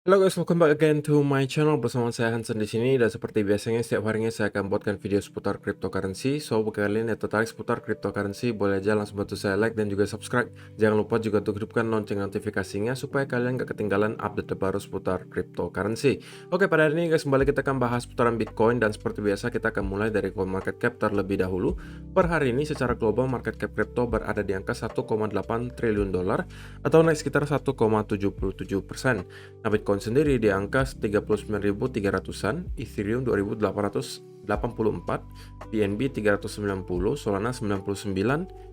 Halo guys, welcome back again to my channel. Bersama saya Hansen di sini, dan seperti biasanya setiap harinya saya akan buatkan video seputar cryptocurrency. So bagi kalian yang tertarik seputar cryptocurrency, boleh aja langsung bantu saya like dan juga subscribe. Jangan lupa juga untuk hidupkan lonceng notifikasinya supaya kalian gak ketinggalan update terbaru seputar cryptocurrency. Oke, pada hari ini guys, kembali kita akan bahas seputaran Bitcoin, dan seperti biasa kita akan mulai dari CoinMarketCap terlebih dahulu. Per hari ini secara global market cap crypto berada di angka 1,8 triliun dolar atau naik sekitar 1,77%. Nah, Bitcoin sendiri di angka 39.300-an, Ethereum 2.884, BNB 390, Solana 99,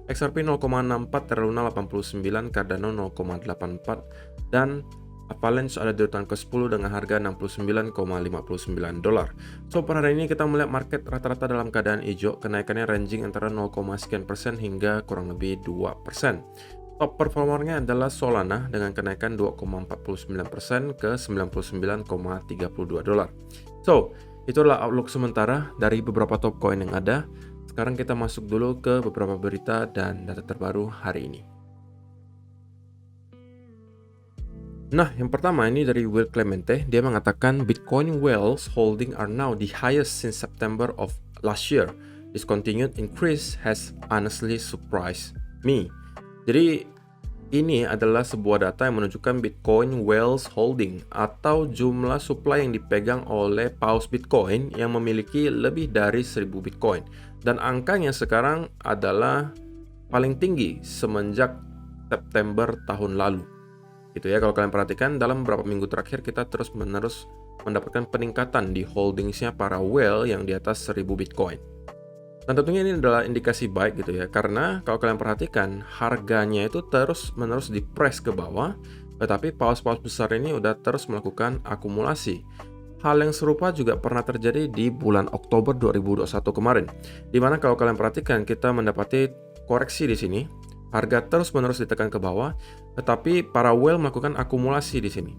XRP 0,64, Terra Luna 89, Cardano 0,84, dan Avalanche ada di urutan ke-10 dengan harga 69,59 dolar. So, per hari ini kita melihat market rata-rata dalam keadaan hijau, kenaikannya ranging antara 0, sekian persen hingga kurang lebih 2%. Top performernya adalah Solana dengan kenaikan 2,49% ke 99,32 dolar. So, itulah outlook sementara dari beberapa top coin yang ada. Sekarang kita masuk dulu ke beberapa berita dan data terbaru hari ini. Nah, yang pertama ini dari Will Clemente. Dia mengatakan Bitcoin whales holding are now the highest since September of last year. This continued increase has honestly surprised me. Jadi ini adalah sebuah data yang menunjukkan Bitcoin whales holding atau jumlah supply yang dipegang oleh paus Bitcoin yang memiliki lebih dari 1000 Bitcoin. Dan angkanya sekarang adalah paling tinggi semenjak September tahun lalu. Gitu ya, kalau kalian perhatikan dalam beberapa minggu terakhir kita terus-menerus mendapatkan peningkatan di holdingsnya para whale yang di atas 1000 Bitcoin. Dan tentunya ini adalah indikasi baik gitu ya, karena kalau kalian perhatikan harganya itu terus-menerus di-press ke bawah, tetapi paus-paus besar ini udah terus melakukan akumulasi. Hal yang serupa juga pernah terjadi di bulan Oktober 2021 kemarin, dimana kalau kalian perhatikan kita mendapati koreksi di sini, harga terus-menerus ditekan ke bawah, tetapi para whale melakukan akumulasi di sini.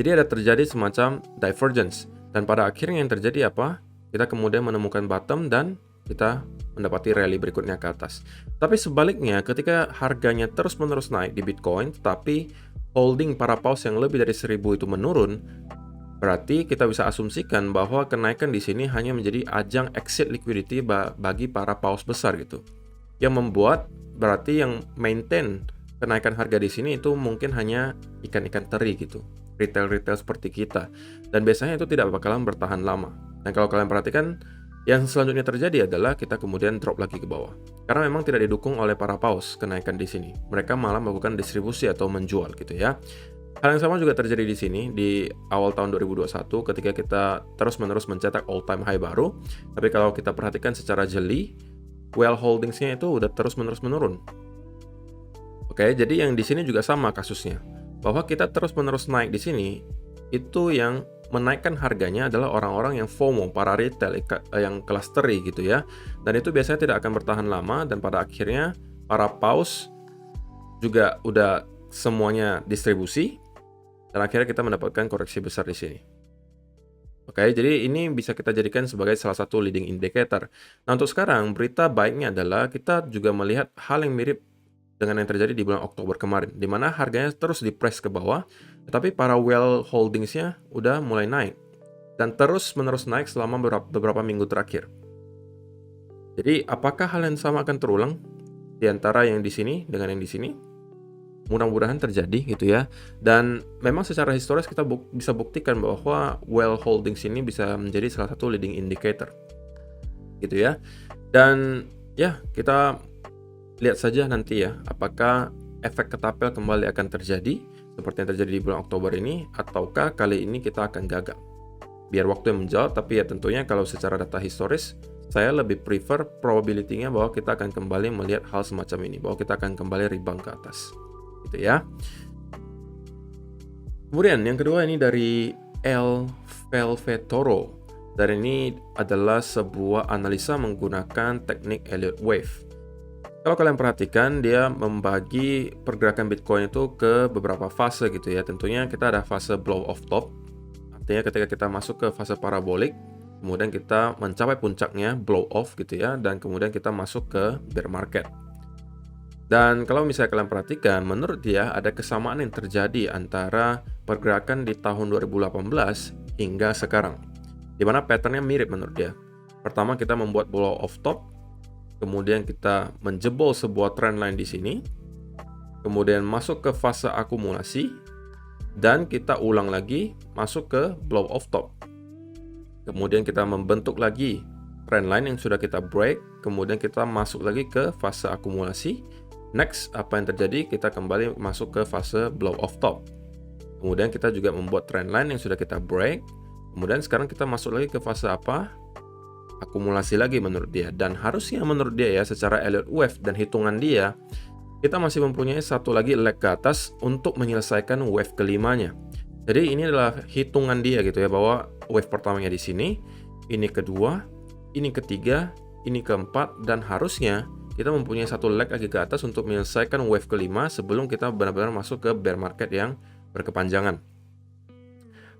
Jadi ada terjadi semacam divergence, dan pada akhirnya yang terjadi apa? Kita kemudian menemukan bottom dan kita mendapati rally berikutnya ke atas. Tapi sebaliknya, ketika harganya terus-menerus naik di Bitcoin, tapi holding para paus yang lebih dari 1000 itu menurun, berarti kita bisa asumsikan bahwa kenaikan di sini hanya menjadi ajang exit liquidity bagi para paus besar gitu. Yang membuat berarti yang maintain kenaikan harga di sini itu mungkin hanya ikan-ikan teri gitu. Retail-retail seperti kita. Dan biasanya itu tidak bakalan bertahan lama. Dan kalau kalian perhatikan, yang selanjutnya terjadi adalah kita kemudian drop lagi ke bawah. Karena memang tidak didukung oleh para paus kenaikan di sini. Mereka malah melakukan distribusi atau menjual gitu ya. Hal yang sama juga terjadi di sini di awal tahun 2021 ketika kita terus-menerus mencetak all-time high baru. Tapi kalau kita perhatikan secara jeli, whale holdingsnya itu udah terus-menerus menurun. Oke, jadi yang di sini juga sama kasusnya. Bahwa kita terus-menerus naik di sini, itu yang menaikkan harganya adalah orang-orang yang FOMO, para retail yang clustery gitu ya. Dan itu biasanya tidak akan bertahan lama, dan pada akhirnya para paus juga udah semuanya distribusi, dan akhirnya kita mendapatkan koreksi besar di sini. Oke, jadi ini bisa kita jadikan sebagai salah satu leading indicator. Nah, untuk sekarang berita baiknya adalah kita juga melihat hal yang mirip dengan yang terjadi di bulan Oktober kemarin, di mana harganya terus di-press ke bawah, tetapi para whale holdingsnya udah mulai naik, dan terus-menerus naik selama beberapa minggu terakhir. Jadi, apakah hal yang sama akan terulang di antara yang di sini dengan yang di sini? Mudah-mudahan terjadi gitu ya. Dan memang secara historis kita bisa buktikan bahwa whale holdings ini bisa menjadi salah satu leading indicator. Gitu ya. Dan ya, kita lihat saja nanti ya, apakah efek ketapel kembali akan terjadi seperti yang terjadi di bulan Oktober ini, ataukah kali ini kita akan gagal. Biar waktu yang menjawab, tapi ya tentunya kalau secara data historis, saya lebih prefer probability-nya bahwa kita akan kembali melihat hal semacam ini, bahwa kita akan kembali rebound ke atas. Gitu ya. Kemudian yang kedua ini dari El Velvetoro. Dan ini adalah sebuah analisa menggunakan teknik Elliott Wave. Kalau kalian perhatikan, dia membagi pergerakan Bitcoin itu ke beberapa fase gitu ya. Tentunya kita ada fase blow off top. Artinya ketika kita masuk ke fase parabolik, kemudian kita mencapai puncaknya blow off gitu ya, dan kemudian kita masuk ke bear market. Dan kalau misalnya kalian perhatikan, menurut dia ada kesamaan yang terjadi antara pergerakan di tahun 2018 hingga sekarang. Di mana patternnya mirip menurut dia. Pertama kita membuat blow off top, kemudian kita menjebol sebuah trendline di sini, kemudian masuk ke fase akumulasi, dan kita ulang lagi masuk ke blow off top. Kemudian kita membentuk lagi trendline yang sudah kita break, kemudian kita masuk lagi ke fase akumulasi. Next, apa yang terjadi? Kita kembali masuk ke fase blow off top. Kemudian kita juga membuat trendline yang sudah kita break. Kemudian sekarang kita masuk lagi ke fase apa? Akumulasi lagi menurut dia. Dan harusnya menurut dia ya, secara Elliott Wave dan hitungan dia, kita masih mempunyai satu lagi leg ke atas untuk menyelesaikan wave kelimanya. Jadi ini adalah hitungan dia gitu ya, bahwa wave pertamanya di sini, ini kedua, ini ketiga, ini keempat, dan harusnya kita mempunyai satu leg lagi ke atas untuk menyelesaikan wave kelima sebelum kita benar-benar masuk ke bear market yang berkepanjangan.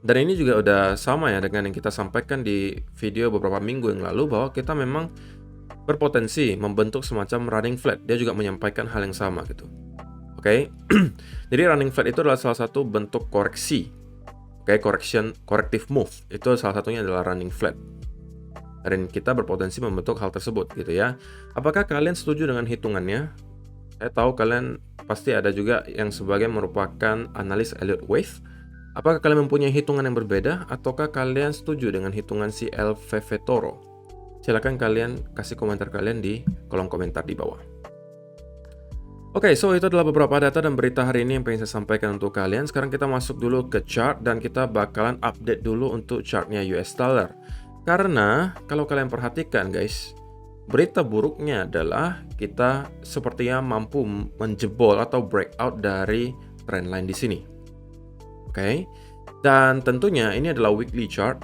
Dan ini juga udah sama ya dengan yang kita sampaikan di video beberapa minggu yang lalu, bahwa kita memang berpotensi membentuk semacam running flat. Dia juga menyampaikan hal yang sama gitu. Oke. Jadi running flat itu adalah salah satu bentuk koreksi. Oke, corrective move. Itu salah satunya adalah running flat. Dan kita berpotensi membentuk hal tersebut gitu ya. Apakah kalian setuju dengan hitungannya? Saya tahu kalian pasti ada juga yang sebagai merupakan analis Elliott Wave. Apakah kalian mempunyai hitungan yang berbeda ataukah kalian setuju dengan hitungan si El Fefetoro? Silakan kalian kasih komentar kalian di kolom komentar di bawah. Oke, so itu adalah beberapa data dan berita hari ini yang pengen saya sampaikan untuk kalian. Sekarang kita masuk dulu ke chart dan kita bakalan update dulu untuk chartnya US dollar. Karena kalau kalian perhatikan guys, berita buruknya adalah kita sepertinya mampu menjebol atau breakout dari trendline di sini. Oke. Dan tentunya ini adalah weekly chart.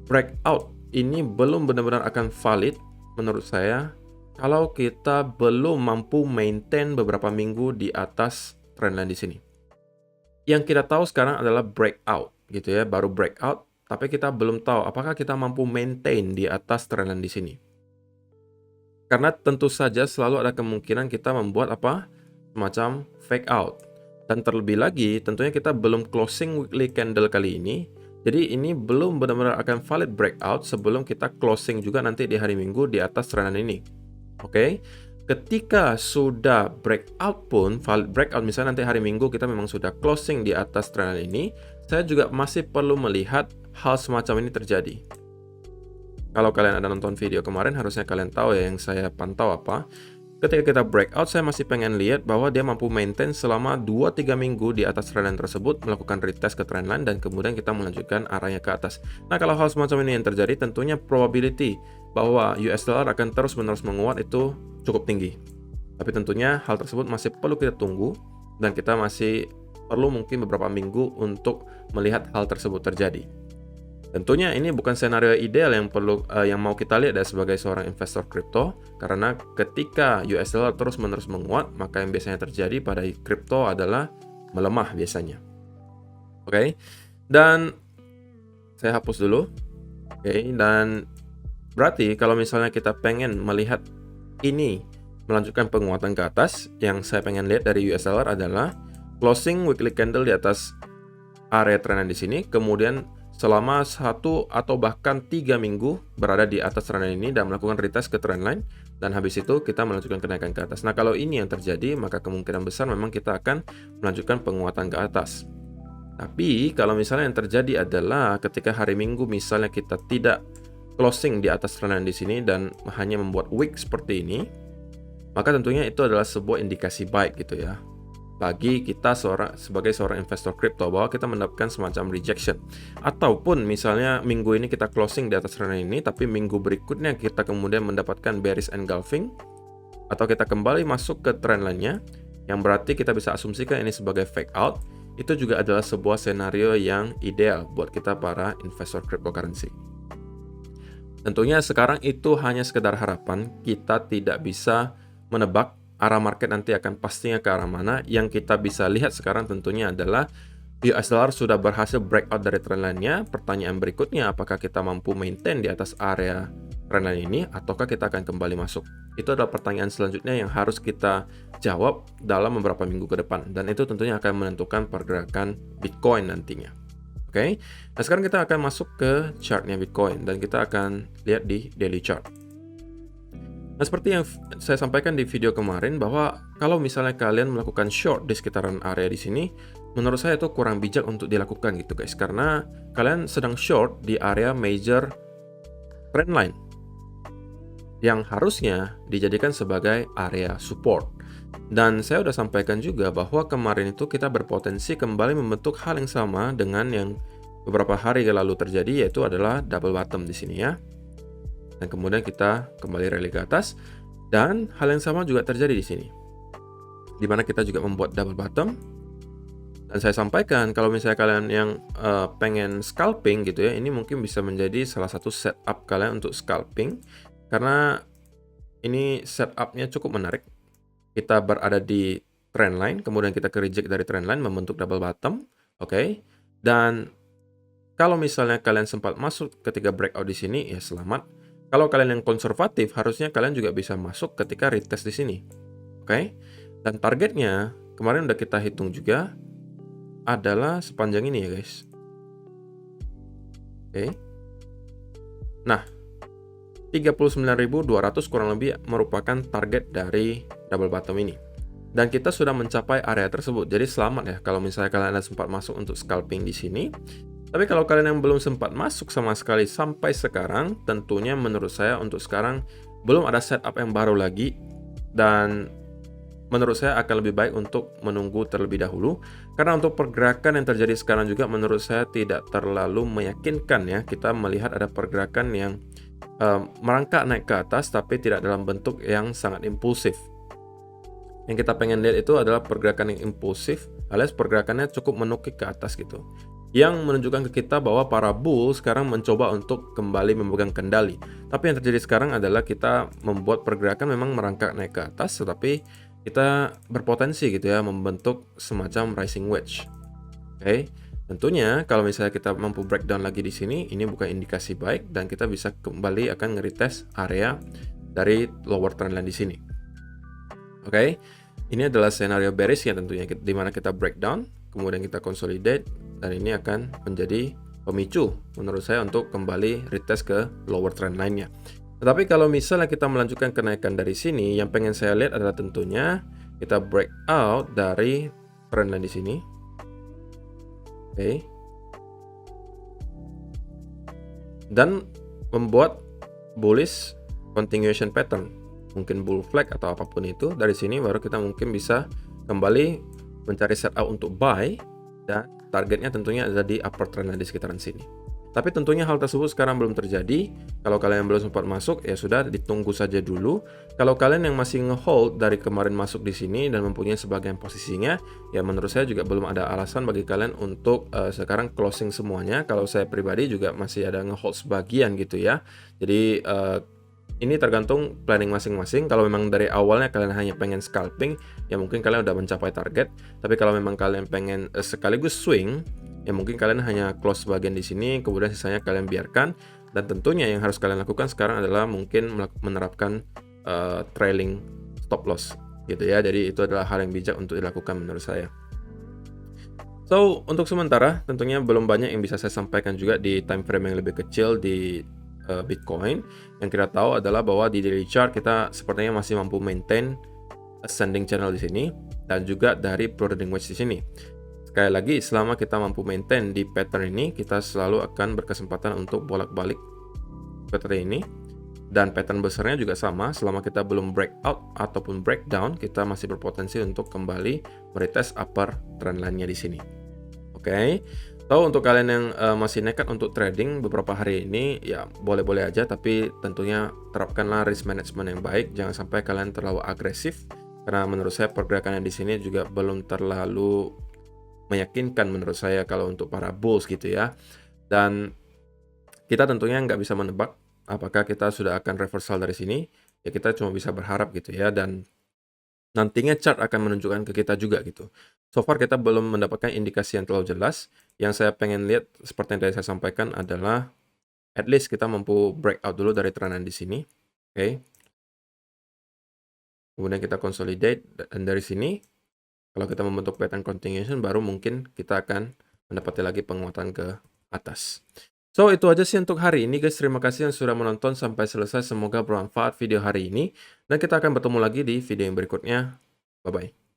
Breakout ini belum benar-benar akan valid menurut saya kalau kita belum mampu maintain beberapa minggu di atas trendline di sini. Yang kita tahu sekarang adalah breakout gitu ya, baru breakout. Tapi kita belum tahu apakah kita mampu maintain di atas trendline di sini. Karena tentu saja selalu ada kemungkinan kita membuat apa? Semacam fake out. Dan terlebih lagi, tentunya kita belum closing weekly candle kali ini. Jadi ini belum benar-benar akan valid breakout sebelum kita closing juga nanti di hari Minggu di atas trendline ini. Oke. Ketika sudah breakout pun, valid breakout, misalnya nanti hari Minggu kita memang sudah closing di atas trendline ini, saya juga masih perlu melihat hal semacam ini terjadi. Kalau kalian ada nonton video kemarin, harusnya kalian tahu ya yang saya pantau apa. Ketika kita breakout, saya masih pengen lihat bahwa dia mampu maintain selama 2-3 minggu di atas trendline tersebut, melakukan retest ke trendline, dan kemudian kita melanjutkan arahnya ke atas. Nah, kalau hal semacam ini yang terjadi, tentunya probability bahwa US dollar akan terus-menerus menguat itu cukup tinggi. Tapi tentunya hal tersebut masih perlu kita tunggu, dan kita masih perlu mungkin beberapa minggu untuk melihat hal tersebut terjadi. Tentunya ini bukan senario ideal yang mau kita lihat ya sebagai seorang investor kripto, karena ketika US dollar terus-menerus menguat, maka yang biasanya terjadi pada kripto adalah melemah biasanya. Oke. Dan saya hapus dulu. Oke, dan berarti kalau misalnya kita pengen melihat ini melanjutkan penguatan ke atas, yang saya pengen lihat dari US dollar adalah closing weekly candle di atas area trendline di sini, kemudian selama 1 atau bahkan 3 minggu berada di atas trendline ini dan melakukan retest ke trendline, dan habis itu kita melanjutkan kenaikan ke atas. Nah, kalau ini yang terjadi, maka kemungkinan besar memang kita akan melanjutkan penguatan ke atas. Tapi kalau misalnya yang terjadi adalah ketika hari Minggu misalnya kita tidak closing di atas trendline di sini dan hanya membuat wick seperti ini, maka tentunya itu adalah sebuah indikasi baik gitu ya, bagi kita sebagai seorang investor kripto, bahwa kita mendapatkan semacam rejection. Ataupun misalnya minggu ini kita closing di atas trendline ini, tapi minggu berikutnya kita kemudian mendapatkan bearish engulfing, atau kita kembali masuk ke trendline-nya, yang berarti kita bisa asumsikan ini sebagai fake out. Itu juga adalah sebuah senario yang ideal buat kita para investor cryptocurrency. Tentunya sekarang itu hanya sekedar harapan, kita tidak bisa menebak arah market nanti akan pastinya ke arah mana. Yang kita bisa lihat sekarang tentunya adalah US dollar sudah berhasil breakout dari trendline-nya. Pertanyaan berikutnya, apakah kita mampu maintain di atas area trendline ini ataukah kita akan kembali masuk? Itu adalah pertanyaan selanjutnya yang harus kita jawab dalam beberapa minggu ke depan, dan itu tentunya akan menentukan pergerakan Bitcoin nantinya. Oke. Nah, sekarang kita akan masuk ke chartnya Bitcoin dan kita akan lihat di daily chart. Nah, seperti yang saya sampaikan di video kemarin bahwa kalau misalnya kalian melakukan short di sekitaran area di sini, menurut saya itu kurang bijak untuk dilakukan gitu guys, karena kalian sedang short di area major trendline yang harusnya dijadikan sebagai area support. Dan saya udah sampaikan juga bahwa kemarin itu kita berpotensi kembali membentuk hal yang sama dengan yang beberapa hari lalu terjadi, yaitu adalah double bottom di sini ya. Dan kemudian kita kembali rally ke atas, dan hal yang sama juga terjadi di sini, di mana kita juga membuat double bottom. Dan saya sampaikan kalau misalnya kalian yang pengen scalping gitu ya, ini mungkin bisa menjadi salah satu setup kalian untuk scalping, karena ini setupnya cukup menarik. Kita berada di trendline, kemudian kita ke reject dari trendline, membentuk double bottom, oke. Dan kalau misalnya kalian sempat masuk ketika breakout di sini, ya selamat. Kalau kalian yang konservatif, harusnya kalian juga bisa masuk ketika retest di sini. Oke? Dan targetnya, kemarin udah kita hitung juga, adalah sepanjang ini ya guys. Oke. Nah, 39.200 kurang lebih merupakan target dari double bottom ini. Dan kita sudah mencapai area tersebut. Jadi selamat ya kalau misalnya kalian ada sempat masuk untuk scalping di sini. Tapi kalau kalian yang belum sempat masuk sama sekali sampai sekarang, tentunya menurut saya untuk sekarang belum ada setup yang baru lagi, dan menurut saya akan lebih baik untuk menunggu terlebih dahulu, karena untuk pergerakan yang terjadi sekarang juga menurut saya tidak terlalu meyakinkan ya. Kita melihat ada pergerakan yang merangkak naik ke atas tapi tidak dalam bentuk yang sangat impulsif. Yang kita pengen lihat itu adalah pergerakan yang impulsif, alias pergerakannya cukup menukik ke atas gitu, yang menunjukkan ke kita bahwa para bull sekarang mencoba untuk kembali memegang kendali. Tapi yang terjadi sekarang adalah kita membuat pergerakan memang merangkak naik ke atas, tetapi kita berpotensi gitu ya membentuk semacam rising wedge. Oke. Tentunya kalau misalnya kita mampu breakdown lagi di sini, ini bukan indikasi baik dan kita bisa kembali akan nge-retest area dari lower trendline di sini. Oke. Ini adalah scenario bearish ya tentunya, di mana kita breakdown, kemudian kita consolidate, dan ini akan menjadi pemicu menurut saya untuk kembali retest ke lower trend line-nya. Tetapi kalau misalnya kita melanjutkan kenaikan dari sini, yang pengen saya lihat adalah tentunya kita breakout dari trend line di sini. Oke. Dan membuat bullish continuation pattern. Mungkin bull flag atau apapun itu. Dari sini baru kita mungkin bisa kembali mencari setup untuk buy, dan targetnya tentunya ada di upper trend di sekitaran sini. Tapi tentunya hal tersebut sekarang belum terjadi. Kalau kalian belum sempat masuk, ya sudah ditunggu saja dulu. Kalau kalian yang masih ngehold dari kemarin masuk di sini dan mempunyai sebagian posisinya, ya menurut saya juga belum ada alasan bagi kalian untuk sekarang closing semuanya. Kalau saya pribadi juga masih ada ngehold sebagian gitu ya. Jadi ini tergantung planning masing-masing. Kalau memang dari awalnya kalian hanya pengen scalping, ya mungkin kalian udah mencapai target. Tapi kalau memang kalian pengen sekaligus swing, ya mungkin kalian hanya close bagian di sini, kemudian sisanya kalian biarkan. Dan tentunya yang harus kalian lakukan sekarang adalah mungkin menerapkan trailing stop loss gitu ya. Jadi itu adalah hal yang bijak untuk dilakukan menurut saya. So, untuk sementara tentunya belum banyak yang bisa saya sampaikan juga di time frame yang lebih kecil di Bitcoin. Yang kita tahu adalah bahwa di daily chart kita sepertinya masih mampu maintain ascending channel di sini, dan juga dari pro-trending wedge di sini. Sekali lagi, selama kita mampu maintain di pattern ini, kita selalu akan berkesempatan untuk bolak-balik pattern ini. Dan pattern besarnya juga sama, selama kita belum breakout ataupun breakdown, kita masih berpotensi untuk kembali meretest upper trend line-nya di sini. Oke. So, untuk kalian yang masih nekat untuk trading beberapa hari ini, ya boleh-boleh aja, tapi tentunya terapkanlah risk management yang baik. Jangan sampai kalian terlalu agresif, karena menurut saya pergerakannya di sini juga belum terlalu meyakinkan menurut saya kalau untuk para bulls gitu ya. Dan kita tentunya nggak bisa menebak apakah kita sudah akan reversal dari sini. Ya kita cuma bisa berharap gitu ya. Dan nantinya chart akan menunjukkan ke kita juga gitu. So far kita belum mendapatkan indikasi yang terlalu jelas. Yang saya pengen lihat seperti yang tadi saya sampaikan adalah at least kita mampu breakout dulu dari trendan di sini. Oke. Kemudian kita consolidate dan dari sini kalau kita membentuk pattern continuation baru mungkin kita akan mendapati lagi penguatan ke atas. So, itu aja sih untuk hari ini guys. Terima kasih yang sudah menonton sampai selesai. Semoga bermanfaat video hari ini. Dan kita akan bertemu lagi di video yang berikutnya. Bye-bye.